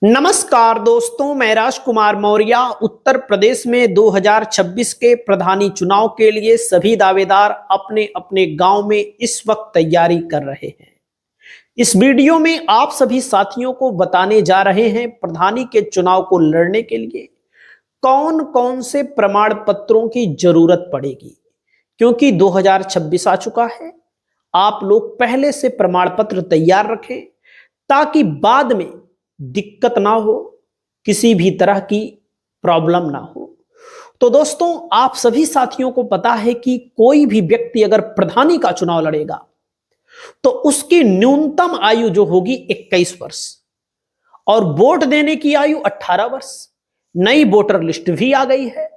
नमस्कार दोस्तों, मैं राजकुमार मौर्य। उत्तर प्रदेश में 2026 के प्रधानी चुनाव के लिए सभी दावेदार अपने अपने गांव में इस वक्त तैयारी कर रहे हैं। इस वीडियो में आप सभी साथियों को बताने जा रहे हैं प्रधानी के चुनाव को लड़ने के लिए कौन कौन से प्रमाण पत्रों की जरूरत पड़ेगी, क्योंकि 2026 आ चुका है। आप लोग पहले से प्रमाण पत्र तैयार रखें ताकि बाद में दिक्कत ना हो, किसी भी तरह की प्रॉब्लम ना हो। तो दोस्तों, आप सभी साथियों को पता है कि कोई भी व्यक्ति अगर प्रधानी का चुनाव लड़ेगा तो उसकी न्यूनतम आयु जो होगी 21 वर्ष और वोट देने की आयु 18 वर्ष। नई वोटर लिस्ट भी आ गई है।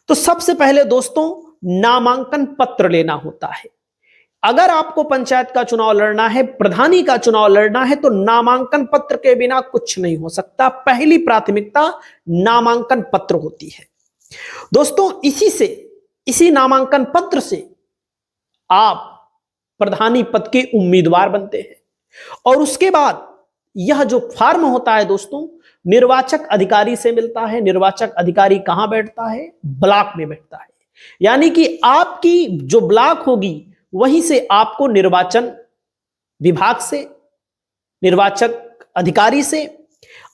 तो सबसे पहले दोस्तों, नामांकन पत्र लेना होता है। अगर आपको पंचायत का चुनाव लड़ना है, प्रधानी का चुनाव लड़ना है, तो नामांकन पत्र के बिना कुछ नहीं हो सकता। पहली प्राथमिकता नामांकन पत्र होती है। दोस्तों, इसी नामांकन पत्र से आप प्रधानी पद के उम्मीदवार बनते हैं और उसके बाद यह जो फॉर्म होता है दोस्तों, निर्वाचक अधिकारी से मिलता है। निर्वाचक अधिकारी कहां बैठता है? ब्लॉक में बैठता है। यानी कि आपकी जो ब्लॉक होगी वहीं से आपको निर्वाचन विभाग से, निर्वाचक अधिकारी से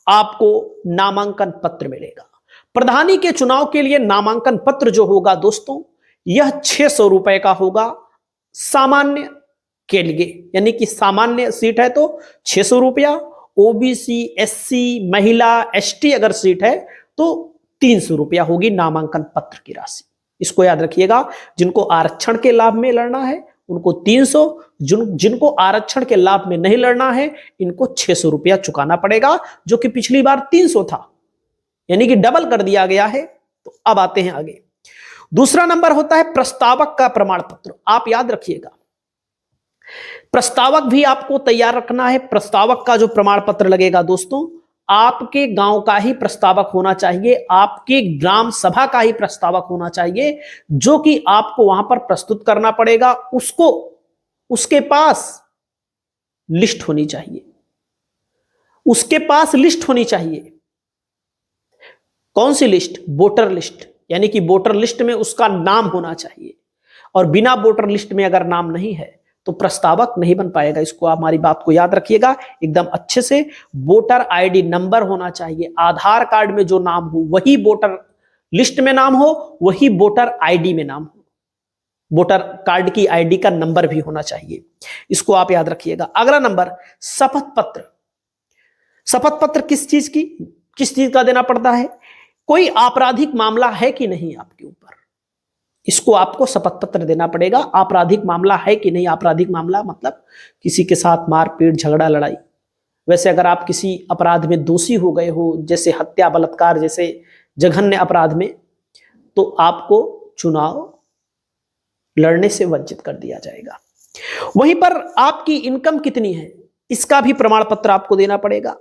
आपको नामांकन पत्र मिलेगा। प्रधानी के चुनाव के लिए नामांकन पत्र जो होगा दोस्तों, यह 600 रुपए का होगा सामान्य के लिए। यानी कि सामान्य सीट है तो 600 रुपया, ओबीसी, एससी, महिला, एसटी अगर सीट है तो 300 रुपया होगी नामांकन पत्र की राशि। इसको याद रखिएगा। जिनको आरक्षण के लाभ में लड़ना है उनको 300, जिनको आरक्षण के लाभ में नहीं लड़ना है इनको 600 रुपया चुकाना पड़ेगा, जो कि पिछली बार 300 था, यानी कि डबल कर दिया गया है। तो अब आते हैं आगे। दूसरा नंबर होता है प्रस्तावक का प्रमाण पत्र। आप याद रखिएगा, प्रस्तावक भी आपको तैयार रखना है। प्रस्तावक का जो प्रमाण पत्र लगेगा दोस्तों, आपके गांव का ही प्रस्तावक होना चाहिए, आपके ग्राम सभा का ही प्रस्तावक होना चाहिए, जो कि आपको वहां पर प्रस्तुत करना पड़ेगा। उसके पास लिस्ट होनी चाहिए। उसके पास लिस्ट होनी चाहिए। कौन सी लिस्ट? Voter list. यानी कि वोटर लिस्ट में उसका नाम होना चाहिए, और बिना वोटर लिस्ट में अगर नाम नहीं है तो प्रस्तावक नहीं बन पाएगा। इसको आप हमारी बात को याद रखिएगा एकदम अच्छे से। वोटर आईडी नंबर होना चाहिए। आधार कार्ड में जो नाम हो वही वोटर लिस्ट में नाम हो, वही वोटर आईडी में नाम हो। वोटर कार्ड की आईडी का नंबर भी होना चाहिए। इसको आप याद रखिएगा। अगला नंबर शपथ पत्र। शपथ पत्र किस चीज का देना पड़ता है? कोई आपराधिक मामला है कि नहीं आपके ऊपर, इसको आपको शपथ पत्र देना पड़ेगा। आपराधिक मामला है कि नहीं? आपराधिक मामला मतलब किसी के साथ मारपीट, झगड़ा, लड़ाई। वैसे अगर आप किसी अपराध में दोषी हो गए हो, जैसे हत्या, बलात्कार जैसे जघन्य अपराध में, तो आपको चुनाव लड़ने से वंचित कर दिया जाएगा। वहीं पर आपकी इनकम कितनी है, इसका भी प्रमाण पत्र आपको देना पड़ेगा।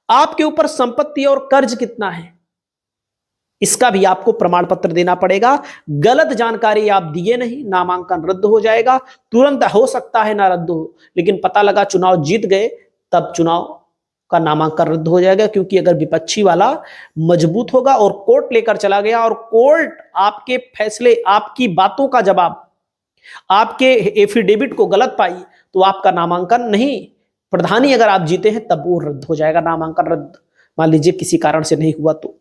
आपके ऊपर संपत्ति और कर्ज कितना है, इसका भी आपको प्रमाण पत्र देना पड़ेगा। गलत जानकारी आप दिए नहीं, नामांकन रद्द हो जाएगा। तुरंत हो सकता है ना रद्द हो, लेकिन पता लगा चुनाव जीत गए तब चुनाव का नामांकन रद्द हो जाएगा। क्योंकि अगर विपक्षी वाला मजबूत होगा और कोर्ट लेकर चला गया और कोर्ट आपके फैसले, आपकी बातों का जवाब, आपके एफिडेविट को गलत पाई, तो आपका नामांकन नहीं, प्रधानी अगर आप जीते हैं तब वो रद्द हो जाएगा। नामांकन रद्द मान लीजिए किसी कारण से नहीं हुआ तो।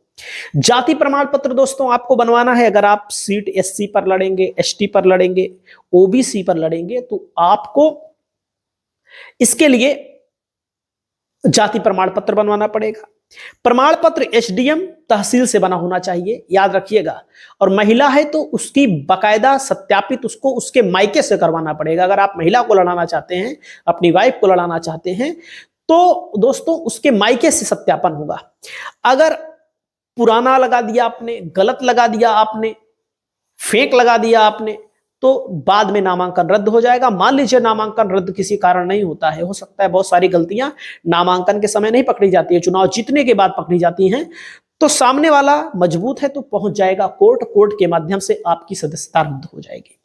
जाति प्रमाण पत्र दोस्तों आपको बनवाना है। अगर आप सीट एससी पर लड़ेंगे, एसटी पर लड़ेंगे, ओबीसी पर लड़ेंगे, तो आपको इसके लिए जाति प्रमाण पत्र बनवाना पड़ेगा। प्रमाण पत्र एसडीएम तहसील से बना होना चाहिए, याद रखिएगा। और महिला है तो उसकी बाकायदा सत्यापित उसको उसके मायके से करवाना पड़ेगा। अगर आप महिला को लड़ाना चाहते हैं, अपनी वाइफ को लड़ाना चाहते हैं, तो दोस्तों उसके मायके से सत्यापन होगा। अगर पुराना लगा दिया आपने, गलत लगा दिया आपने, फेक लगा दिया आपने, तो बाद में नामांकन रद्द हो जाएगा। मान लीजिए नामांकन रद्द किसी कारण नहीं होता है, हो सकता है बहुत सारी गलतियां नामांकन के समय नहीं पकड़ी जाती है, चुनाव जीतने के बाद पकड़ी जाती हैं, तो सामने वाला मजबूत है तो पहुंच जाएगा कोर्ट। कोर्ट के माध्यम से आपकी सदस्यता रद्द हो जाएगी,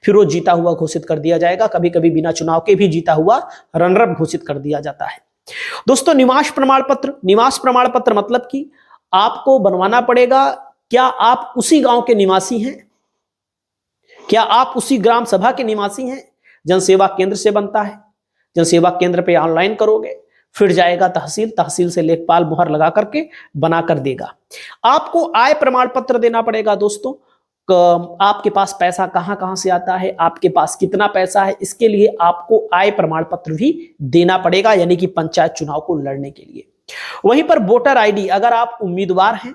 फिर वो जीता हुआ घोषित कर दिया जाएगा। कभी कभी बिना चुनाव के भी जीता हुआ रनर अप घोषित कर दिया जाता है। दोस्तों निवास प्रमाण पत्र, निवास प्रमाण पत्र मतलब कि आपको बनवाना पड़ेगा, क्या आप उसी गांव के निवासी हैं, क्या आप उसी ग्राम सभा के निवासी हैं। जनसेवा केंद्र से बनता है, जनसेवा केंद्र पे ऑनलाइन करोगे, फिर जाएगा तहसील, तहसील से लेखपाल मुहर लगा करके बना कर देगा। आपको आय प्रमाण पत्र देना पड़ेगा दोस्तों, आपके पास पैसा कहां कहां से आता है, आपके पास कितना पैसा है, इसके लिए आपको आय प्रमाण पत्र भी देना पड़ेगा, यानी कि पंचायत चुनाव को लड़ने के लिए। वहीं पर वोटर आईडी, अगर आप उम्मीदवार हैं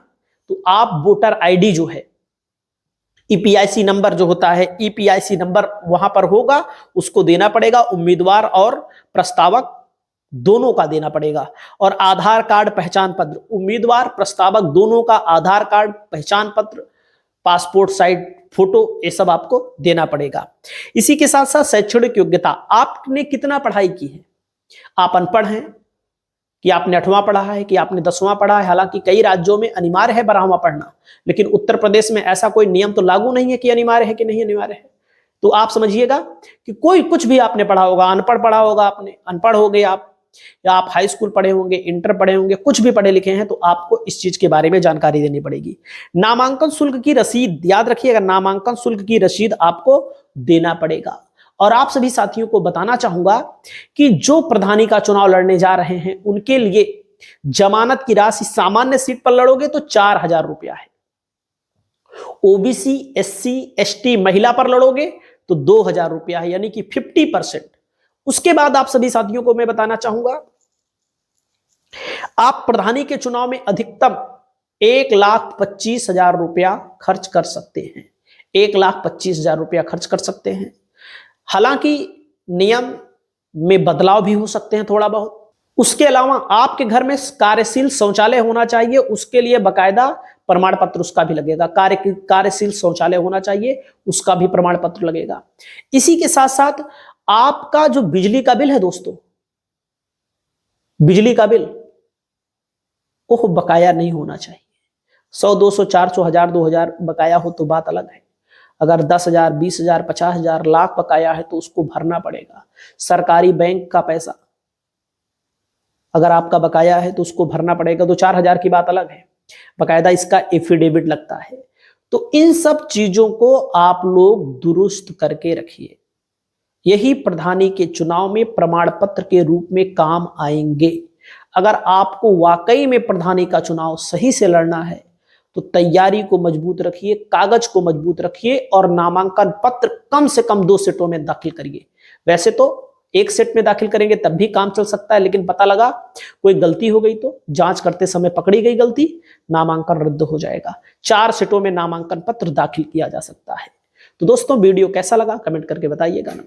तो आप वोटर आईडी जो है, ईपीआईसी नंबर जो होता है, ईपीआईसी नंबर वहां पर होगा, उसको देना पड़ेगा। उम्मीदवार और प्रस्तावक दोनों का देना पड़ेगा। और आधार कार्ड पहचान पत्र, उम्मीदवार प्रस्तावक दोनों का आधार कार्ड पहचान पत्र, पासपोर्ट साइज फोटो, ये सब आपको देना पड़ेगा। इसी के साथ साथ शैक्षणिक योग्यता, आपने कितना पढ़ाई की है, आप अनपढ़ हैं कि आपने 8वां पढ़ा है कि आपने 10वां पढ़ा है। हालांकि कई राज्यों में अनिवार्य है 12वां पढ़ना, लेकिन उत्तर प्रदेश में ऐसा कोई नियम तो लागू नहीं है कि अनिवार्य है कि नहीं अनिवार्य है। तो आप समझिएगा कि कोई कुछ भी आपने पढ़ा होगा, अनपढ़ पढ़ा होगा, आपने अनपढ़ हो गए आप, या आप हाई स्कूल पढ़े होंगे, इंटर पढ़े होंगे, कुछ भी पढ़े लिखे हैं, तो आपको इस चीज के बारे में जानकारी देनी पड़ेगी। नामांकन शुल्क की रसीद, याद रखिएगा, नामांकन शुल्क की रसीद आपको देना पड़ेगा। और आप सभी साथियों को बताना चाहूंगा कि जो प्रधानी का चुनाव लड़ने जा रहे हैं उनके लिए जमानत की राशि, सामान्य सीट पर लड़ोगे तो 4000 रुपया है, ओबीसी एससी एसटी महिला पर लड़ोगे तो 2000 रुपया है, यानी कि 50%। उसके बाद आप सभी साथियों को मैं बताना चाहूंगा, आप प्रधानी के चुनाव में अधिकतम 1,25,000 रुपया खर्च कर सकते हैं, 1,25,000 रुपया खर्च कर सकते हैं। हालांकि नियम में बदलाव भी हो सकते हैं थोड़ा बहुत। उसके अलावा आपके घर में कार्यशील शौचालय होना चाहिए, उसके लिए बकायदा प्रमाण पत्र उसका भी लगेगा। कार्यशील शौचालय होना चाहिए, उसका भी प्रमाण पत्र लगेगा। इसी के साथ साथ आपका जो बिजली का बिल है दोस्तों, बिजली का बिल वो बकाया नहीं होना चाहिए। 100 200 400 1000 2000 बकाया हो तो बात अलग है, अगर 10,000 20,000 50,000 लाख बकाया है तो उसको भरना पड़ेगा। सरकारी बैंक का पैसा अगर आपका बकाया है तो उसको भरना पड़ेगा, तो 4,000 की बात अलग है, बकायदा इसका एफिडेविट लगता है। तो इन सब चीजों को आप लोग दुरुस्त करके रखिए, यही प्रधानी के चुनाव में प्रमाण पत्र के रूप में काम आएंगे। अगर आपको वाकई में प्रधानी का चुनाव सही से लड़ना है तो तैयारी को मजबूत रखिए, कागज को मजबूत रखिए और नामांकन पत्र कम से कम 2 सेटों में दाखिल करिए। वैसे तो 1 सेट में दाखिल करेंगे तब भी काम चल सकता है, लेकिन पता लगा कोई गलती हो गई तो जांच करते समय पकड़ी गई गलती, नामांकन रद्द हो जाएगा। 4 सेटों में नामांकन पत्र दाखिल किया जा सकता है। तो दोस्तों वीडियो कैसा लगा कमेंट करके बताइएगा। नमस्कार।